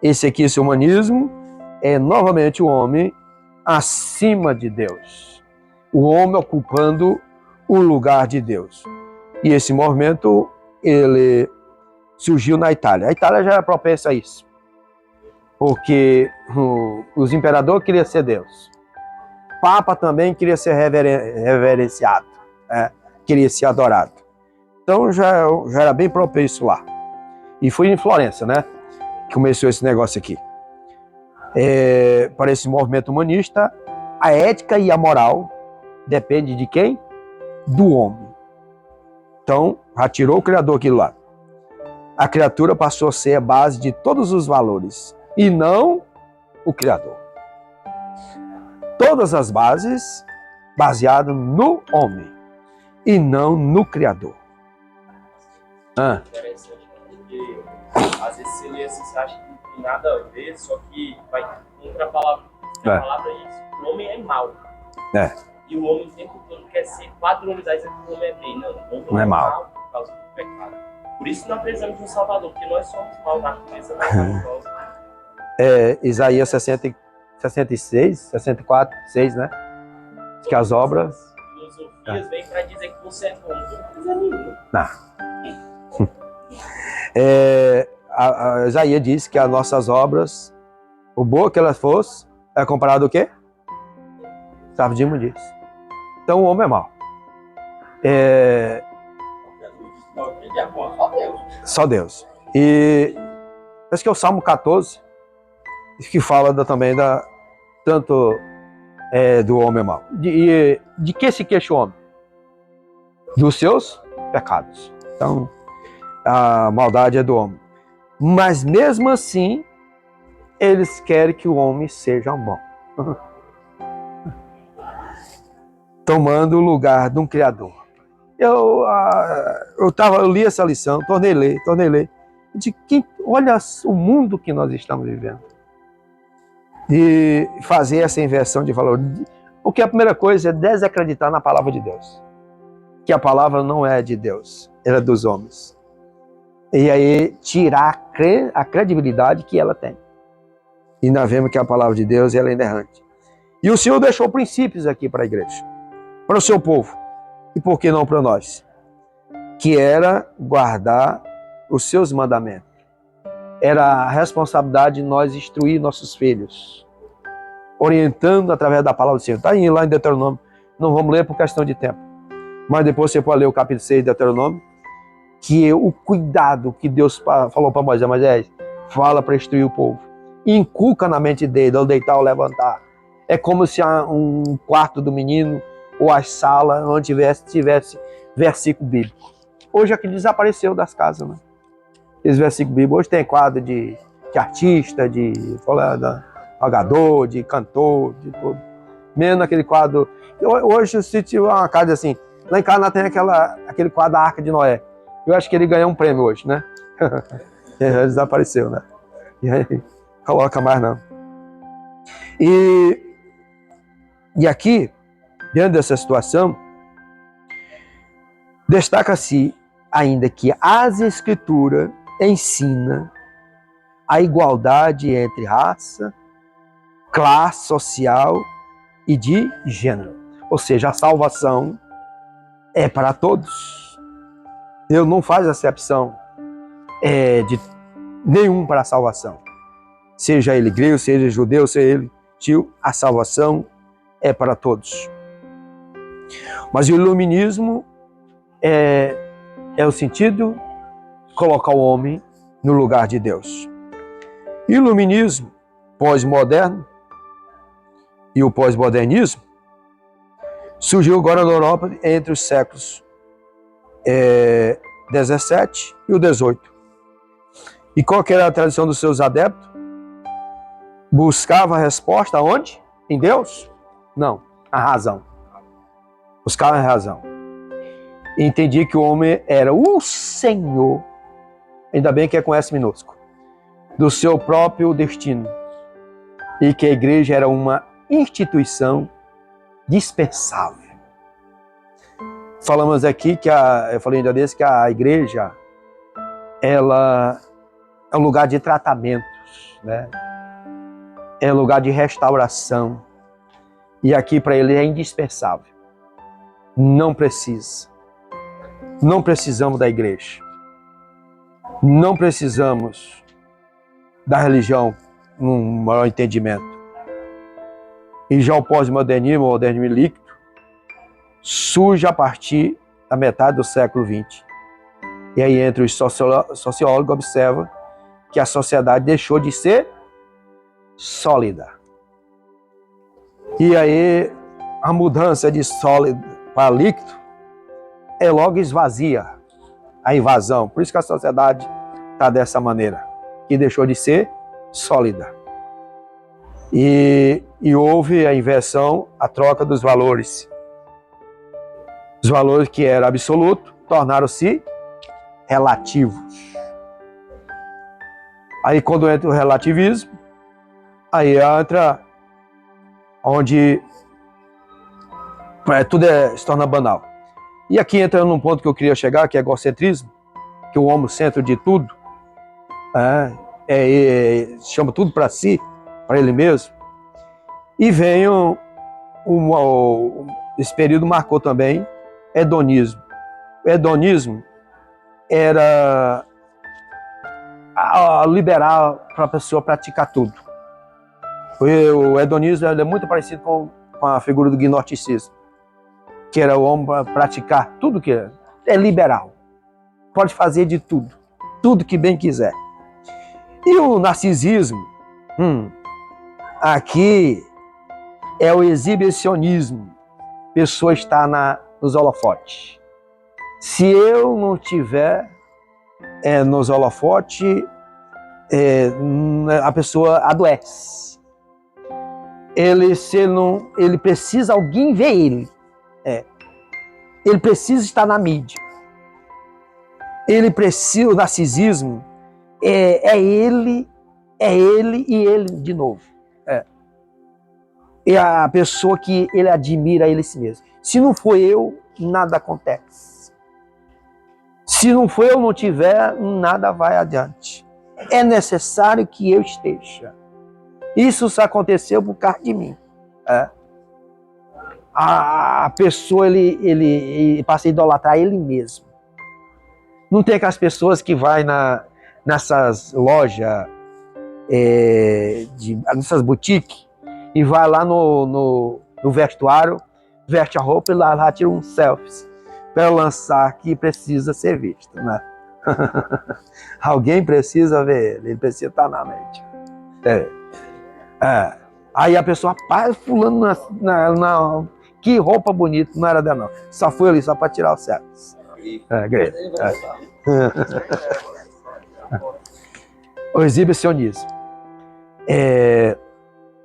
Esse humanismo, é novamente o homem acima de Deus. O homem ocupando o lugar de Deus. E esse movimento, ele surgiu na Itália. A Itália já era propensa a isso. Porque os imperadores queriam ser Deus. O Papa também queria ser reverenciado. Queria ser adorado. Então já era bem propenso lá. E foi em Florença, né? Que começou esse negócio aqui. Para esse movimento humanista, a ética e a moral depende de quem? Do homem. Então, já tirou o Criador aqui do lado. A criatura passou a ser a base de todos os valores, e não o Criador. Todas as bases baseadas no homem, e não no Criador. Interessante, porque às vezes você lê assim, você acha que não tem nada a ver, só que vai contra a palavra. A palavra é isso. O homem é mau. E o homem o tempo todo quer se padronizar e o homem é bem. Não, o homem Não é mal. por causa do pecado. Por isso nós precisamos de um Salvador, porque nós somos mal na natureza, nós. Isaías 60, 66, 64, 6, né? Que as obras... Filosofias vêm para dizer que você é bom. Não precisa nenhum. Não. Isaías diz que as nossas obras, o boa que elas fossem, é comparado ao quê? Sabe de imundice. Então o homem é mau. Só Deus. E acho que é o Salmo 14, que fala também tanto do homem mau. De que se queixa o homem? Dos seus pecados. Então, a maldade é do homem. Mas mesmo assim, eles querem que o homem seja bom. Tomando o lugar de um Criador. Eu li essa lição, tornei a ler. Olha o mundo que nós estamos vivendo. E fazer essa inversão de valor. Porque a primeira coisa é desacreditar na palavra de Deus. Que a palavra não é de Deus, ela é dos homens. E aí tirar a credibilidade que ela tem. E nós vemos que a palavra de Deus ela é inerrante. E o Senhor deixou princípios aqui para a igreja, para o seu povo, e por que não para nós? Que era guardar os seus mandamentos. Era a responsabilidade de nós instruir nossos filhos, orientando através da palavra do Senhor. Está aí lá em Deuteronômio, não vamos ler por questão de tempo, mas depois você pode ler o capítulo 6 de Deuteronômio, que é o cuidado que Deus falou para Moisés, fala para instruir o povo. Inculca na mente dele, ao deitar ou levantar. É como se um quarto do menino ou a sala onde tivesse versículo bíblico. Hoje aqui desapareceu das casas, né? Esse versículo bíblico. Hoje tem quadro de artista, de jogador, de cantor, de tudo. Menos aquele quadro. Hoje, se tiver uma casa assim, lá em casa tem aquele quadro da Arca de Noé. Eu acho que ele ganhou um prêmio hoje, né? Ele desapareceu, né? E aí, coloca mais não. E aqui, diante dessa situação, destaca-se ainda que as Escrituras ensinam a igualdade entre raça, classe social e de gênero. Ou seja, a salvação é para todos. Deus não faz acepção de nenhum para a salvação. Seja ele grego, seja judeu, seja ele tio, a salvação é para todos. Mas o iluminismo é o sentido de colocar o homem no lugar de Deus. Iluminismo pós-moderno e o pós-modernismo surgiu agora na Europa entre os séculos 17 e o 18. E qual que era a tradição dos seus adeptos? Buscava a resposta aonde? Em Deus? Não, a razão. Buscava a razão. E entendi que o homem era o Senhor, ainda bem que é com S minúsculo, do seu próprio destino. E que a igreja era uma instituição dispensável. Falamos aqui eu falei ainda desse que a igreja, ela é um lugar de tratamentos, né? É um lugar de restauração. E aqui para ele é indispensável. Não precisa. Não precisamos da igreja. Não precisamos da religião num maior entendimento. E já o pós-modernismo, o modernismo líquido, surge a partir da metade do século XX. E aí entre os sociólogos observa que a sociedade deixou de ser sólida. E aí a mudança de sólido para líquido logo esvazia a invasão. Por isso que a sociedade está dessa maneira, que deixou de ser sólida. E houve a inversão, a troca dos valores. Os valores que eram absolutos tornaram-se relativos. Aí quando entra o relativismo, aí entra onde Tudo se torna banal. E aqui entra num ponto que eu queria chegar, que é egocentrismo, que o homem centro de tudo, chama tudo para si, para ele mesmo. E vem esse período marcou também hedonismo. O hedonismo era liberar para a pessoa praticar tudo. O hedonismo é muito parecido com a figura do gnosticismo, que era o homem para praticar tudo que é liberal. Pode fazer de tudo, tudo que bem quiser. E o narcisismo, aqui é o exibicionismo. A pessoa está nos holofotes. Se eu não tiver nos holofotes, a pessoa adoece. Ele precisa alguém ver ele. Ele precisa estar na mídia. O narcisismo é ele e ele de novo. É a pessoa que ele admira ele si mesmo. Se não for eu, nada acontece. Se não for eu, não tiver, nada vai adiante. É necessário que eu esteja. Isso só aconteceu por causa de mim. A pessoa, ele passa a idolatrar ele mesmo. Não tem aquelas pessoas que vai nessas lojas, nessas boutiques, e vai lá no vestuário, veste a roupa e lá tira um selfie para lançar que precisa ser visto, né? Alguém precisa ver ele precisa estar na mente. Aí a pessoa, fulano, que roupa bonita, não era dela não. Só foi ali só para tirar o selfie. O exibicionismo.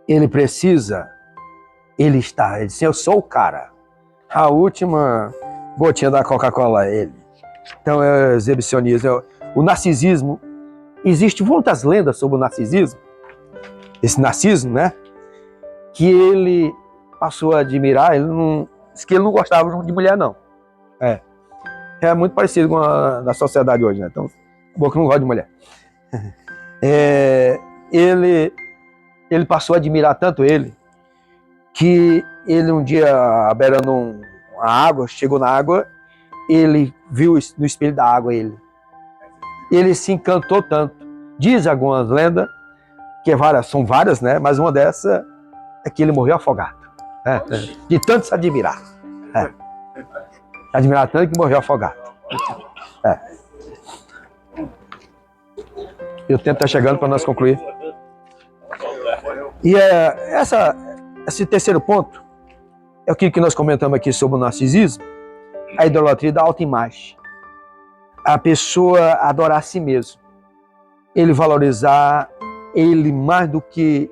Ele precisa, ele diz, eu sou o cara. A última gotinha da Coca-Cola é ele. Então é o exibicionismo. O narcisismo, existem muitas lendas sobre o narcisismo. Esse narciso, né? Que ele passou a admirar, disse que ele não gostava de mulher, não. É muito parecido com a sociedade hoje, né? Então, o que não gosta de mulher. Ele passou a admirar tanto ele, que ele um dia, beirando uma água, chegou na água, ele viu no espelho da água ele se encantou tanto. Diz algumas lendas, que são várias, né? Mas uma dessas é que ele morreu afogado. De tanto se admirar. Admirar tanto que morreu afogado. E o tempo está chegando para nós concluir. E esse terceiro ponto é aquilo que nós comentamos aqui sobre o narcisismo, a idolatria da autoimagem. A pessoa adorar a si mesmo. Ele valorizar ele mais do que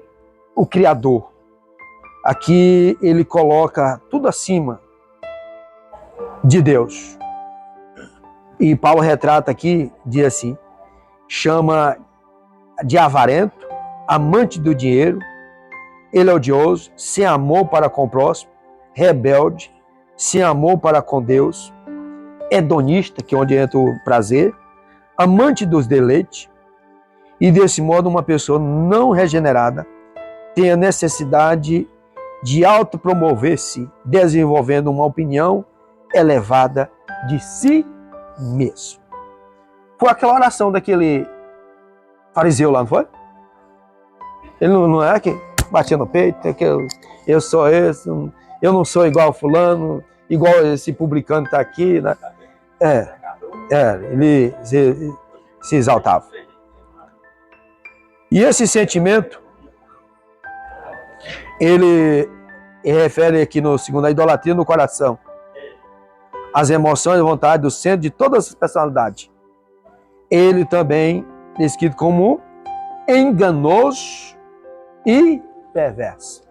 o Criador. Aqui ele coloca tudo acima de Deus. E Paulo retrata aqui, diz assim, chama de avarento, amante do dinheiro, ele é odioso, sem amor para com o próximo, rebelde, sem amor para com Deus, hedonista, que é onde entra o prazer, amante dos deleites, e desse modo uma pessoa não regenerada tem a necessidade de autopromover-se, desenvolvendo uma opinião elevada de si mesmo. Foi aquela oração daquele fariseu lá, não foi? Ele não é que batia no peito, que eu sou esse, eu não sou igual fulano, igual esse publicano está aqui, né? Ele se exaltava. E esse sentimento, ele refere aqui no segundo, a idolatria no coração. As emoções e vontade do centro de todas as personalidades. Ele também é descrito como enganoso e perverso.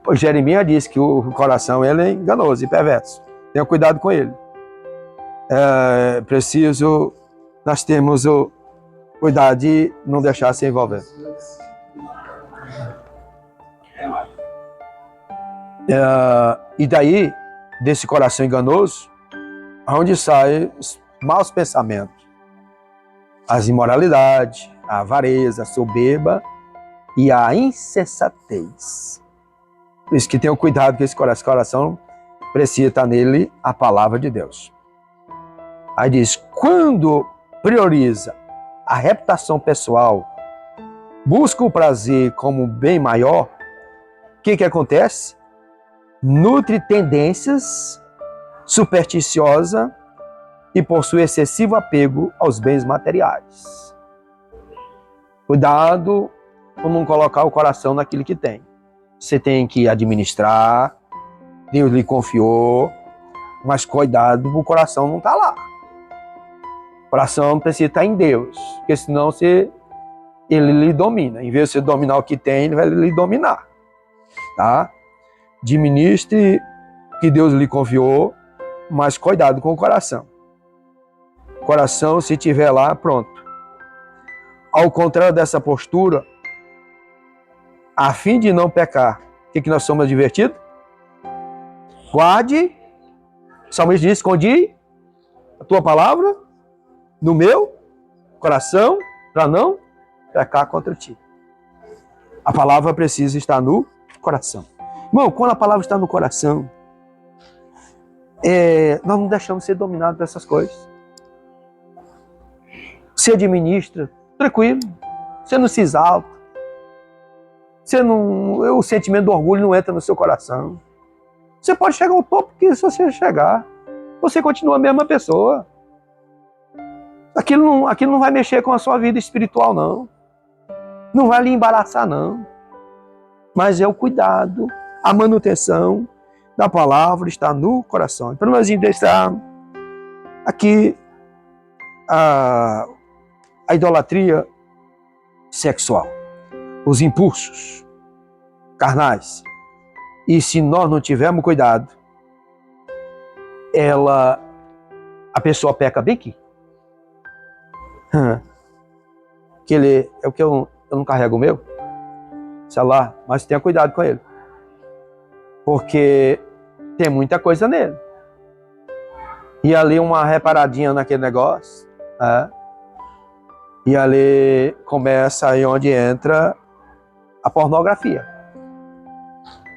O Jeremias diz que o coração ele é enganoso e perverso. Tenha cuidado com ele. Nós temos o cuidado de não deixar se envolver. E daí desse coração enganoso, onde saem os maus pensamentos, as imoralidades, a avareza, a soberba e a insensatez. Por isso que tenham cuidado com esse coração precisa estar nele a palavra de Deus. Aí diz, quando prioriza a reputação pessoal, busca o prazer como bem maior, o que acontece? Nutre tendências supersticiosas e possui excessivo apego aos bens materiais. Cuidado por não colocar o coração naquilo que tem. Você tem que administrar, Deus lhe confiou, mas cuidado, o coração não está lá. O coração precisa estar em Deus, porque senão ele lhe domina. Em vez de você dominar o que tem, ele vai lhe dominar. Tá? Administre o que Deus lhe confiou, mas cuidado com o coração. O coração, se estiver lá, pronto. Ao contrário dessa postura, a fim de não pecar, o que nós somos advertidos? Guarde, o salmista diz, escondi a tua palavra no meu coração para não pecar contra ti. A palavra precisa estar no coração. Irmão, quando a palavra está no coração, nós não deixamos ser dominados dessas coisas. Você administra, tranquilo, você não se exalta, o sentimento do orgulho não entra no seu coração. Você pode chegar ao topo, porque se você chegar, você continua a mesma pessoa. Aquilo não vai mexer com a sua vida espiritual, não. Não vai lhe embaraçar, não. Mas é o cuidado, a manutenção da palavra está no coração. Para nós deixar aqui a idolatria sexual, os impulsos carnais. E se nós não tivermos cuidado, a pessoa peca bem aqui. É o que eu não carrego o meu celular, mas tenha cuidado com ele. Porque tem muita coisa nele. E ali uma reparadinha naquele negócio, e ali começa aí onde entra a pornografia.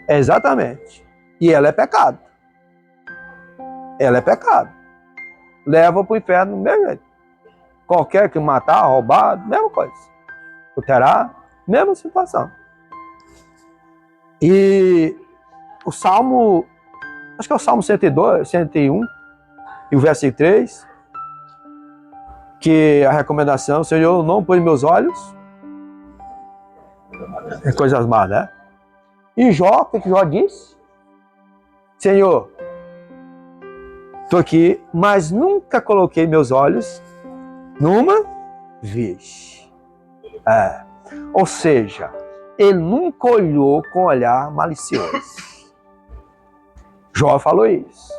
Exatamente. E ela é pecado. Ela é pecado. Leva para o inferno do mesmo jeito. Qualquer que matar, roubar, mesma coisa. Adulterar, mesma situação. E o Salmo, acho que é o Salmo 102, 101, e o versículo 3, que a recomendação, Senhor, não põe meus olhos em coisas más, né? E Jó, o que Jó disse? Senhor, estou aqui, mas nunca coloquei meus olhos numa vez. Ou seja, ele nunca olhou com olhar malicioso. Jó falou isso.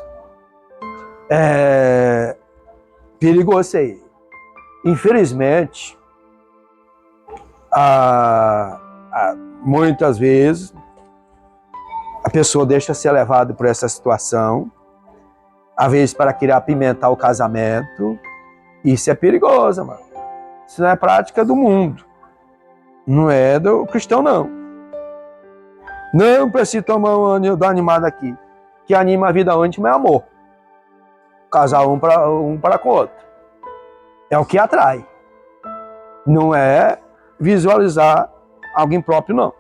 Perigoso isso aí. Infelizmente, muitas vezes, a pessoa deixa ser levada por essa situação, às vezes para querer apimentar o casamento. Isso é perigoso, mano. Isso não é prática do mundo. Não é do cristão, não. Não precisa tomar um animado aqui. Que anima a vida íntima é amor. Casar um para com o outro. É o que atrai. Não é visualizar alguém próprio, não.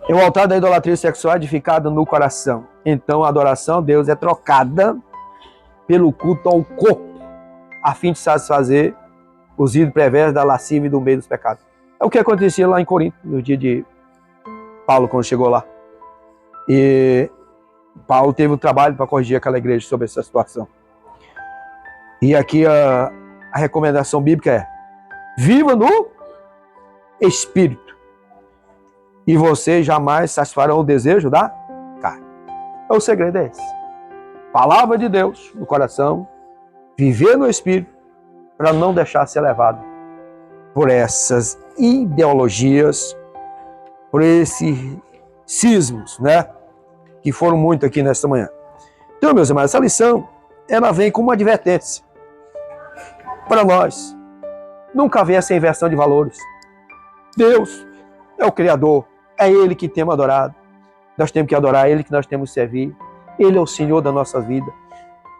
O altar da idolatria sexual é edificado no coração. Então a adoração a Deus é trocada pelo culto ao corpo, a fim de satisfazer os ídolos perversos da lascívia e do meio dos pecados. É o que acontecia lá em Corinto, no dia de Paulo, quando chegou lá. E Paulo teve um trabalho para corrigir aquela igreja sobre essa situação. E aqui a recomendação bíblica é: viva no Espírito, e vocês jamais satisfarão o desejo da carne. O segredo é esse. Palavra de Deus no coração, viver no Espírito, para não deixar ser levado por essas ideologias, por esses cismos, né? que foram muito aqui nesta manhã. Então, meus irmãos, essa lição, ela vem como uma advertência para nós. Nunca haver essa inversão de valores. Deus é o Criador, é Ele que temos adorado. Nós temos que adorar Ele, que nós temos que servir. Ele é o Senhor da nossa vida.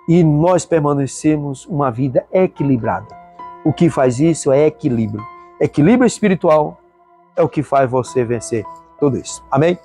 E nós permanecemos uma vida equilibrada. O que faz isso é equilíbrio. Equilíbrio espiritual é o que faz você vencer tudo isso. Amém?